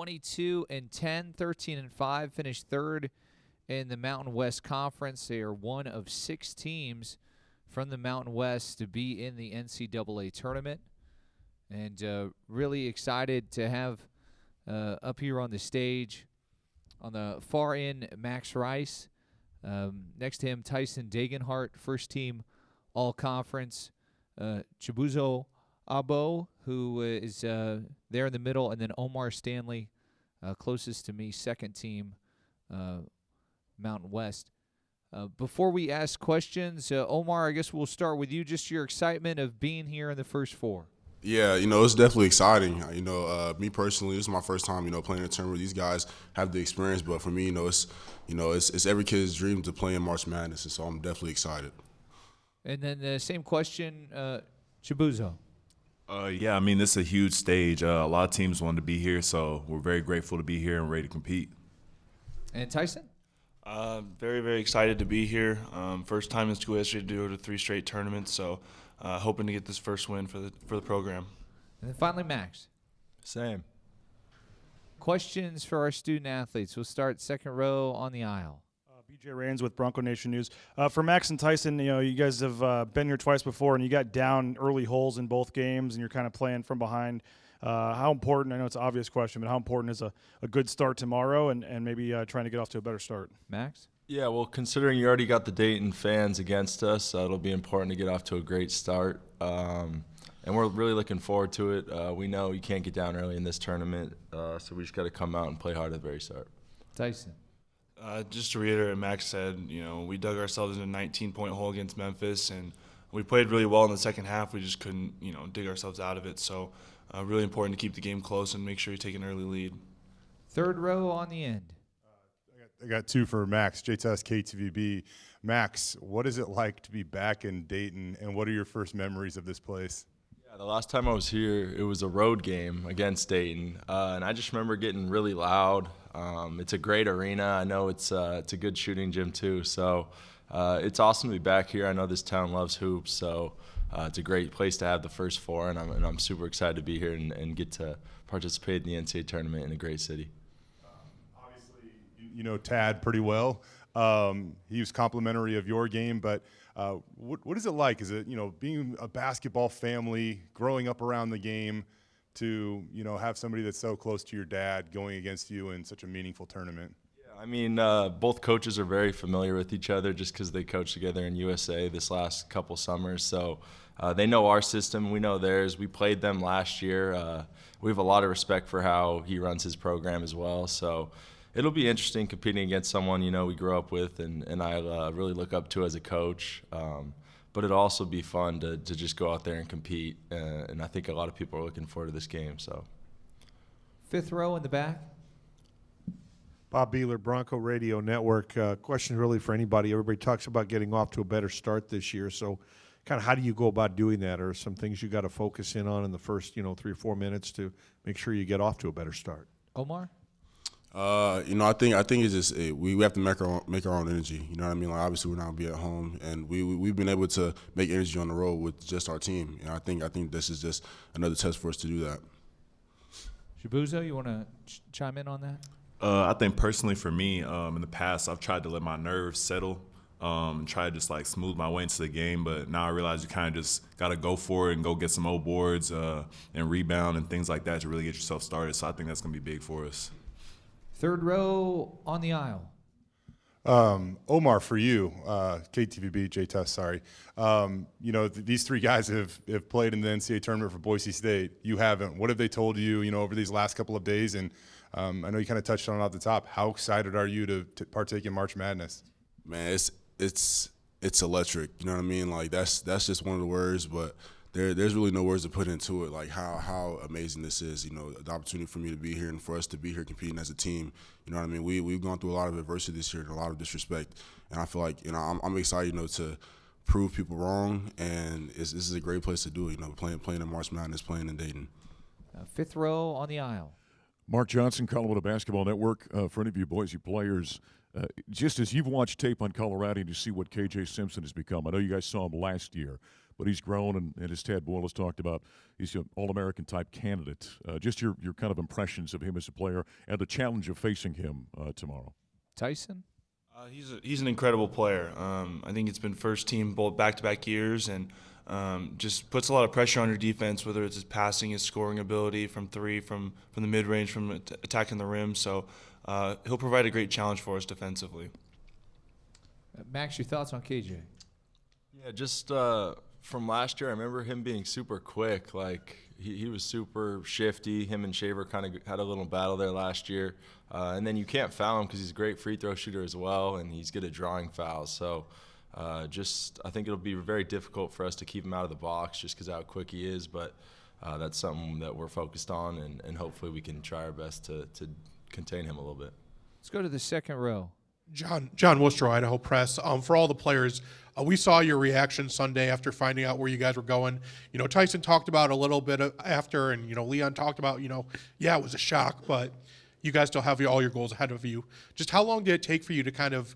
22-10, 13-5, finished third in the Mountain West Conference. They are one of 6 teams from the Mountain West to be in the NCAA tournament. And really excited to have up here on the stage, on the far end, Max Rice. Next to him, Tyson Degenhart, first team All-Conference. Chibuzo Agbo, who is there in the middle, and then O'Mar Stanley, closest to me, second team Mountain West. Before we ask questions, O'Mar, I guess we'll start with you. Just your excitement of being here in the First Four. Yeah, it's definitely exciting. Me personally, this is my first time, playing a tournament. These guys have the experience, but for me, it's every kid's dream to play in March Madness, and so I'm definitely excited. And then the same question, Chibuzo. Yeah, this is a huge stage. A lot of teams wanted to be here, so we're very grateful to be here and ready to compete. And Tyson? Very, very excited to be here. First time in school history to do it 3 straight tournaments, so hoping to get this first win for the program. And then finally, Max. Same. Questions for our student athletes. We'll start second row on the aisle. BJ Rains with Bronco Nation News. For Max and Tyson, you guys have been here twice before, and you got down early holes in both games, and you're kind of playing from behind. How important, I know it's an obvious question, but how important is a good start tomorrow and maybe trying to get off to a better start? Max? Yeah, well, considering you already got the Dayton fans against us, it'll be important to get off to a great start. And we're really looking forward to it. We know you can't get down early in this tournament, so we just got to come out and play hard at the very start. Tyson? Just to reiterate what Max said, we dug ourselves in a 19-point hole against Memphis, and we played really well in the second half. We just couldn't, dig ourselves out of it. So really important to keep the game close and make sure you take an early lead. Third row on the end. I got 2 for Max, JTS KTVB. Max, what is it like to be back in Dayton, and what are your first memories of this place? Yeah, the last time I was here, it was a road game against Dayton, and I just remember getting really loud. It's a great arena. I know it's a good shooting gym too, so it's awesome to be back here. I know this town loves hoops, so it's a great place to have the First Four, and I'm super excited to be here and get to participate in the NCAA tournament in a great city. Obviously, you know Tad pretty well. He was complimentary of your game, but what is it like? Is it, being a basketball family, growing up around the game, to, have somebody that's so close to your dad going against you in such a meaningful tournament? Yeah, both coaches are very familiar with each other just because they coached together in USA this last couple summers. So they know our system, we know theirs. We played them last year. We have a lot of respect for how he runs his program as well. So it'll be interesting competing against someone, we grew up with and I really look up to as a coach. But it'll also be fun to just go out there and compete. And I think a lot of people are looking forward to this game. So, Fifth row in the back. Bob Beeler, Bronco Radio Network. Question really for anybody. Everybody talks about getting off to a better start this year. So kind of how do you go about doing that? Or some things you got to focus in on in the first, 3 or 4 minutes to make sure you get off to a better start? Omar? I think it's just we have to make our own energy. You know what I mean? Like, obviously we're not gonna be at home, and we've been able to make energy on the road with just our team. And I think this is just another test for us to do that. Chibuzo, you want to chime in on that? I think personally for me, in the past I've tried to let my nerves settle, try to just like smooth my way into the game. But now I realize you kind of just gotta go for it and go get some old boards and rebound and things like that to really get yourself started. So I think that's gonna be big for us. Third row on the aisle. Omar, for you, KTVB, J-Test, sorry. These 3 guys have played in the NCAA tournament for Boise State. You haven't. What have they told you, over these last couple of days? And I know you kind of touched on it off the top. How excited are you to partake in March Madness? Man, it's electric. You know what I mean? Like that's just one of the words, but there's really no words to put into it, like how amazing this is, the opportunity for me to be here and for us to be here competing as a team. You know what I mean? We've gone through a lot of adversity this year and a lot of disrespect, and I feel like, I'm excited, to prove people wrong, and this is a great place to do it, playing in March Madness, playing in Dayton. Fifth row on the aisle. Mark Johnson, Colorado Basketball Network. For any of you Boise players, just as you've watched tape on Colorado and you see what KJ Simpson has become, I know you guys saw him last year, but he's grown, and as Tad Boyle has talked about, he's an All-American type candidate. Just your kind of impressions of him as a player and the challenge of facing him tomorrow. Tyson? He's an incredible player. I think it's been first team both back-to-back years, and just puts a lot of pressure on your defense, whether it's his passing, his scoring ability from three, from the mid-range, from attacking the rim. So he'll provide a great challenge for us defensively. Max, your thoughts on KJ? Yeah, just from last year, I remember him being super quick. Like, he was super shifty. Him and Shaver kind of had a little battle there last year. And then you can't foul him because he's a great free throw shooter as well, and he's good at drawing fouls. So I think it'll be very difficult for us to keep him out of the box just because of how quick he is. But that's something that we're focused on, and hopefully we can try our best to contain him a little bit. Let's go to the second row. John Worcester, Idaho Press. For all the players, we saw your reaction Sunday after finding out where you guys were going. You know, Tyson talked about a little bit after, and, you know, Leon talked about, yeah, it was a shock, but you guys still have all your goals ahead of you. Just how long did it take for you to kind of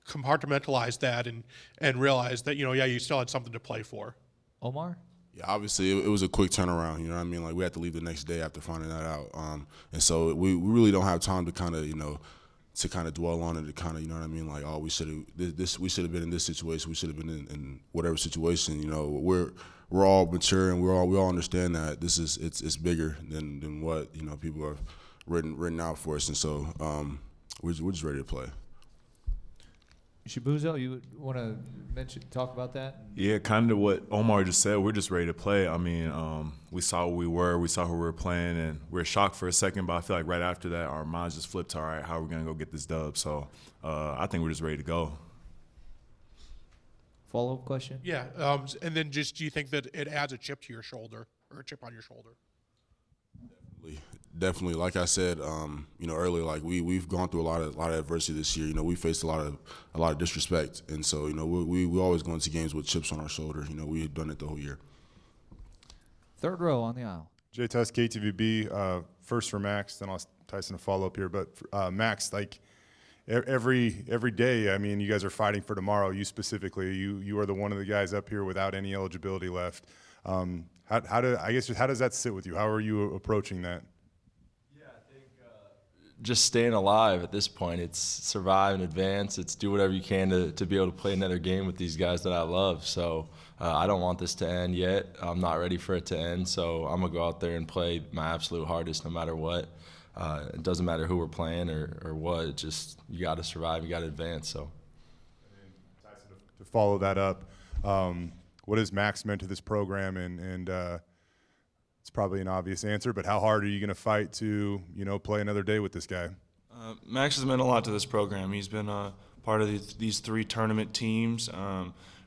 compartmentalize that and realize that, yeah, you still had something to play for? Omar? Yeah, obviously it was a quick turnaround. You know what I mean? Like, we had to leave the next day after finding that out, and so we really don't have time to kind of dwell on it, to kind of, you know what I mean? Like, oh, we should have been in this situation. We should have been in whatever situation. You know, we're all mature, and we all understand that it's bigger than what people are written out for us, and so we're just ready to play. Chibuzo, you want to talk about that? Yeah, kind of what Omar just said. We're just ready to play. I mean, we saw what we saw who we were playing, and we were shocked for a second, but I feel like right after that, our minds just flipped to, all right, how are we going to go get this dub? So I think we're just ready to go. Follow-up question? Yeah, and then just, do you think that it adds a chip to your shoulder, or a chip on your shoulder? Definitely. Like I said, earlier, like we've gone through a lot of adversity this year. We faced a lot of disrespect, and so we always go into games with chips on our shoulder. We've done it the whole year. Third row on the aisle. J-Test, KTVB. First for Max, then I'll ask Tyson to follow up here. But Max, like every day, I mean, you guys are fighting for tomorrow. You specifically, you are the one of the guys up here without any eligibility left. How does that sit with you? How are you approaching that? Just staying alive at this point. It's survive and advance. It's do whatever you can to be able to play another game with these guys that I love. So I don't want this to end yet. I'm not ready for it to end. So I'm going to go out there and play my absolute hardest no matter what. It doesn't matter who we're playing or what. It's just you got to survive. You got to advance. So to follow that up, what has Max meant to this program? And it's probably an obvious answer, but how hard are you going to fight to, play another day with this guy? Max has meant a lot to this program. He's been a part of these three tournament teams,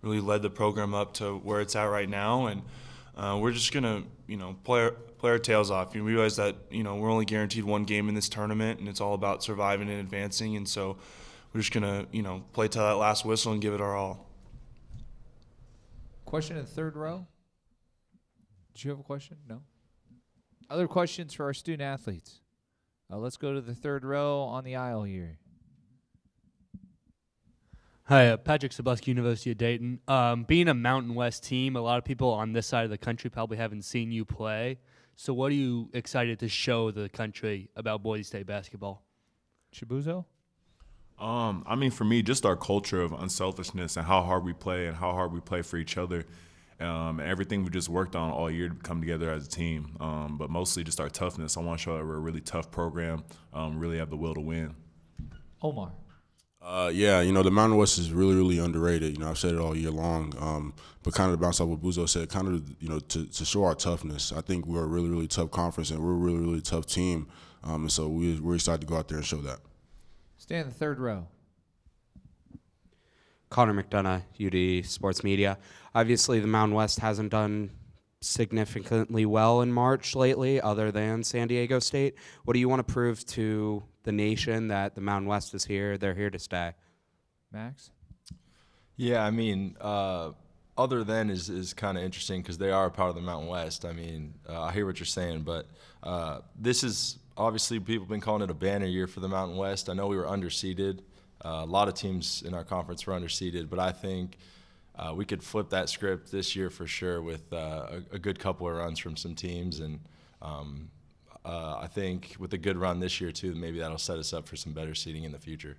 really led the program up to where it's at right now, and we're just going to, play our tails off. You realize that, we're only guaranteed one game in this tournament, and it's all about surviving and advancing, and so we're just going to, play till that last whistle and give it our all. Question in the third row? Did you have a question? No? Other questions for our student athletes? Let's go to the third row on the aisle here. Hi, Patrick Sobuski, University of Dayton. Being a Mountain West team, a lot of people on this side of the country probably haven't seen you play. So what are you excited to show the country about Boise State basketball? Chibuzo? I mean, for me, just our culture of unselfishness and how hard we play and how hard we play for each other. And everything we just worked on all year to come together as a team, but mostly just our toughness. I want to show that we're a really tough program, really have the will to win. Omar. The Mountain West is really, really underrated. I've said it all year long. But kind of to bounce off what Buzo said, kind of, to show our toughness. I think we're a really, really tough conference, and we're a really, really tough team. And so we're excited to go out there and show that. Stay in the third row. Connor McDonough, UD Sports Media. Obviously, the Mountain West hasn't done significantly well in March lately, other than San Diego State. What do you want to prove to the nation that the Mountain West is here, they're here to stay? Max? Yeah, I mean, other than is kind of interesting because they are a part of the Mountain West. I mean, I hear what you're saying, but this is obviously people have been calling it a banner year for the Mountain West. I know we were underseeded. A lot of teams in our conference were underseeded, but I think we could flip that script this year for sure with a good couple of runs from some teams. And I think with a good run this year, too, maybe that'll set us up for some better seeding in the future.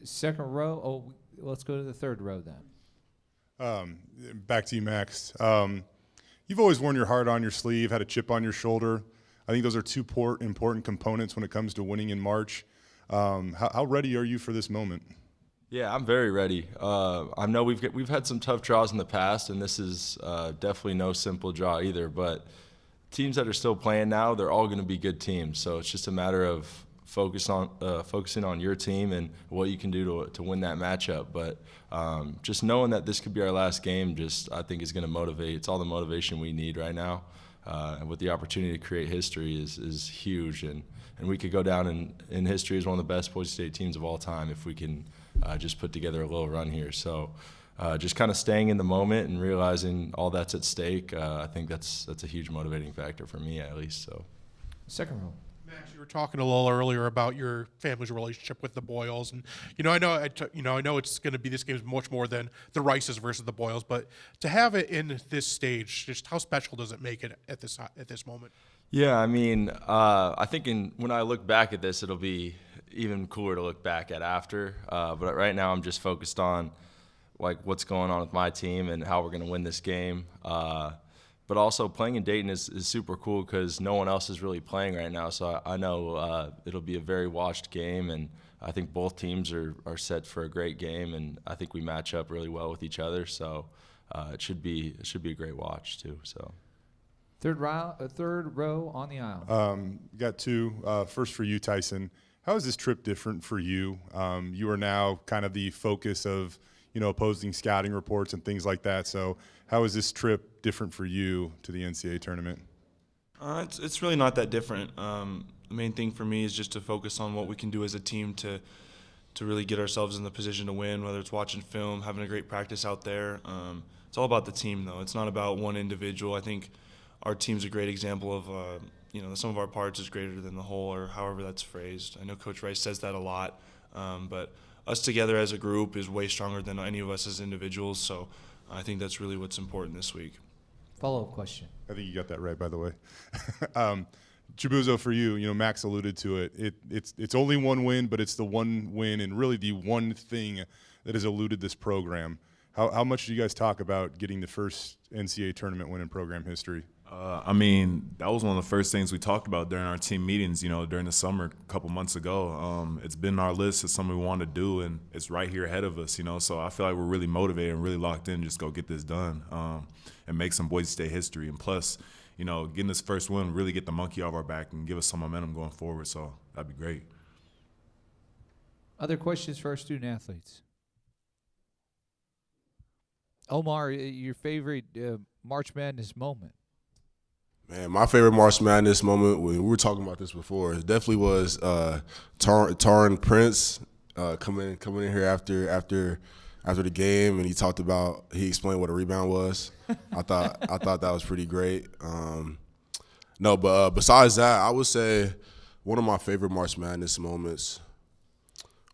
Second row. Oh, let's go to the third row then. Back to you, Max. You've always worn your heart on your sleeve, had a chip on your shoulder. I think those are two important components when it comes to winning in March. How ready are you for this moment? Yeah, I'm very ready. I know we've had some tough draws in the past, and this is definitely no simple draw either. But teams that are still playing now, they're all going to be good teams. So it's just a matter of focusing on your team and what you can do to win that matchup. But just knowing that this could be our last game, I think is going to motivate. It's all the motivation we need right now. And with the opportunity to create history is huge. And we could go down in history as one of the best Boise State teams of all time if we can just put together a little run here. So just kind of staying in the moment and realizing all that's at stake, I think that's a huge motivating factor for me at least. So, second row. Max, you were talking a little earlier about your family's relationship with the Boyles, and I know it's going to be, this game is much more than the Rices versus the Boyles, but to have it in this stage, just how special does it make it at this moment? Yeah, I mean, I think when I look back at this, it'll be even cooler to look back at after. But right now, I'm just focused on like what's going on with my team and how we're going to win this game. But also playing in Dayton is super cool because no one else is really playing right now. So I know it'll be a very watched game, and I think both teams are set for a great game, and I think we match up really well with each other. So it should be a great watch too. So. Third row on the aisle. Got two. First for you, Tyson. How is this trip different for you? You are now kind of the focus of opposing scouting reports and things like that. So how is this trip different for you to the NCAA tournament? It's really not that different. The main thing for me is just to focus on what we can do as a team to really get ourselves in the position to win, whether it's watching film, having a great practice out there. It's all about the team, though. It's not about one individual. I think our team's a great example of, the sum of our parts is greater than the whole, or however that's phrased. I know Coach Rice says that a lot, but us together as a group is way stronger than any of us as individuals, so I think that's really what's important this week. Follow-up question. I think you got that right, by the way. Chibuzo, for you, Max alluded to it. It's only one win, but it's the one win and really the one thing that has eluded this program. How much do you guys talk about getting the first NCAA tournament win in program history? I mean, that was one of the first things we talked about during our team meetings, during the summer a couple months ago. It's been on our list. It's something we want to do, and it's right here ahead of us, So I feel like we're really motivated and really locked in just go get this done and make some Boise State history. And plus, getting this first win, really get the monkey off our back and give us some momentum going forward. So that'd be great. Other questions for our student athletes? Omar, your favorite March Madness moment? Man, my favorite March Madness moment, we were talking about this before, it definitely was Taron Prince coming in here after the game, and he explained what a rebound was. I thought that was pretty great. But besides that, I would say one of my favorite March Madness moments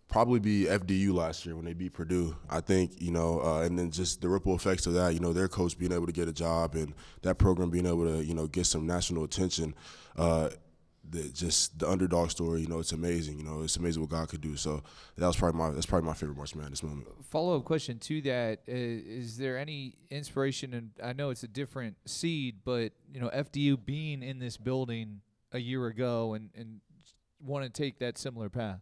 probably be FDU last year when they beat Purdue. I think, and then just the ripple effects of that, their coach being able to get a job and that program being able to, get some national attention. The underdog story, it's amazing. It's amazing what God could do. So that's probably my favorite March Madness moment. Follow-up question to that, is there any inspiration, and I know it's a different seed, but, FDU being in this building a year ago and want to take that similar path?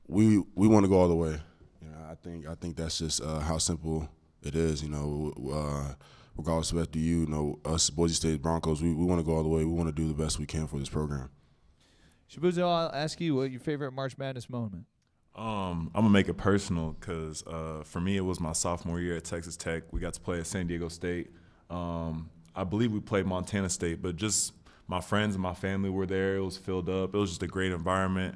We want to go all the way. I think that's just how simple it is. Regardless of FDU, us Boise State Broncos, we want to go all the way. We want to do the best we can for this program. Chibuzo, I'll ask you, what your favorite March Madness moment? I'm gonna make it personal because for me it was my sophomore year at Texas Tech. We got to play at San Diego State. I believe we played Montana State, but just my friends and my family were there. It was filled up. It was just a great environment.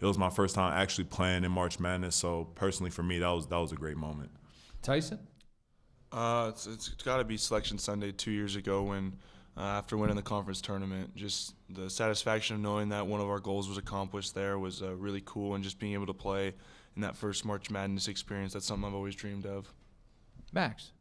It was my first time actually playing in March Madness, so personally for me, that was a great moment. Tyson? It's got to be Selection Sunday 2 years ago when, after winning the conference tournament, just the satisfaction of knowing that one of our goals was accomplished there was really cool, and just being able to play in that first March Madness experience. That's something I've always dreamed of. Max.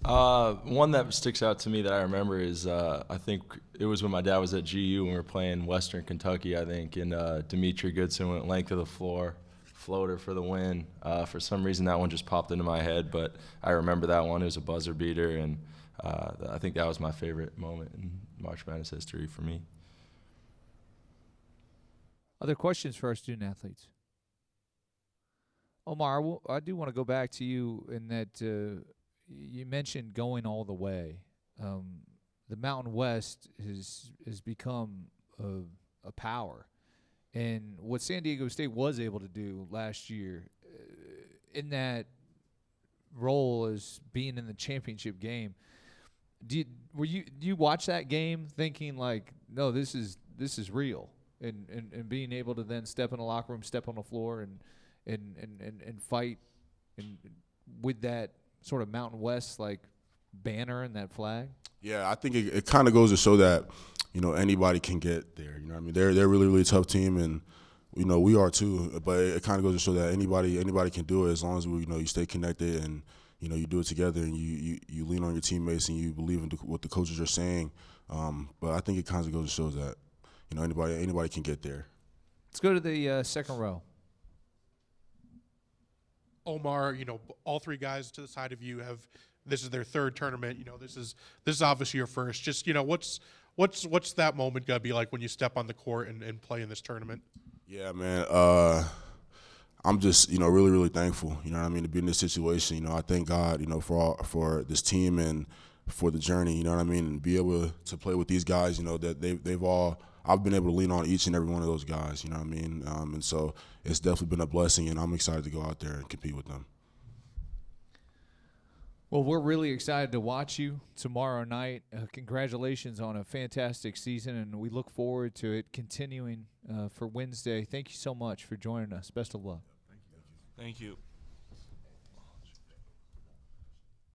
One that sticks out to me that I remember is I think it was when my dad was at GU and we were playing Western Kentucky, I think, and Dimitri Goodson went length of the floor, floater for the win. For some reason, that one just popped into my head, but I remember that one. It was a buzzer beater, and I think that was my favorite moment in March Madness history for me. Other questions for our student athletes? Omar, I do want to go back to you in that you mentioned going all the way. The Mountain West has become a power. And what San Diego State was able to do last year in that role as being in the championship game, do you watch that game thinking like, no, this is real, and being able to then step in the locker room, step on the floor, and fight, and with that sort of Mountain West like banner and that flag? Yeah, I think it kind of goes to show that, you know, anybody can get there. You know what I mean? They're a really, really tough team, and, you know, we are too. But it kind of goes to show that anybody can do it as long as you stay connected and, you know, you do it together and you lean on your teammates and you believe in what the coaches are saying. But I think it kind of goes to show that, you know, anybody can get there. Let's go to the second row. Omar, you know, all three guys to the side of you this is their third tournament. You know, this is obviously your first. Just, you know, what's that moment gonna be like when you step on the court and play in this tournament? Yeah, man. I'm just, you know, really, really thankful. You know what I mean, to be in this situation. You know, I thank God, you know, for this team and for the journey. You know what I mean, and be able to play with these guys. You know, that they've all. I've been able to lean on each and every one of those guys. You know what I mean, and so it's definitely been a blessing, and I'm excited to go out there and compete with them. Well, we're really excited to watch you tomorrow night. Congratulations on a fantastic season, and we look forward to it continuing for Wednesday. Thank you so much for joining us. Best of luck. Thank you.